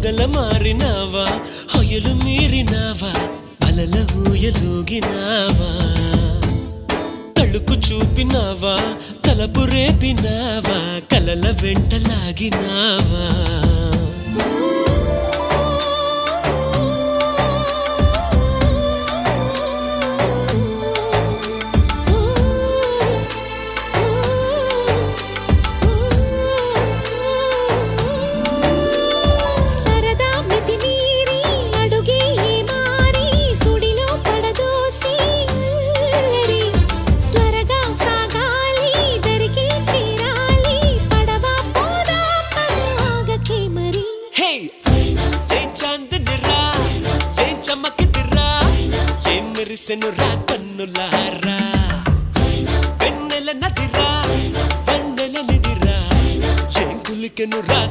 మొగల మారినావా హొయలు మీరినావా అలల ఊయలూగినావా తళుకు చూపినావా తలపు రేపినావా కలల వెంటలాగినావా మెరిసెనురా కన్నులారా వెన్నెల నదిరా వెన్నెల నిదిరా ఏం కులికెనురా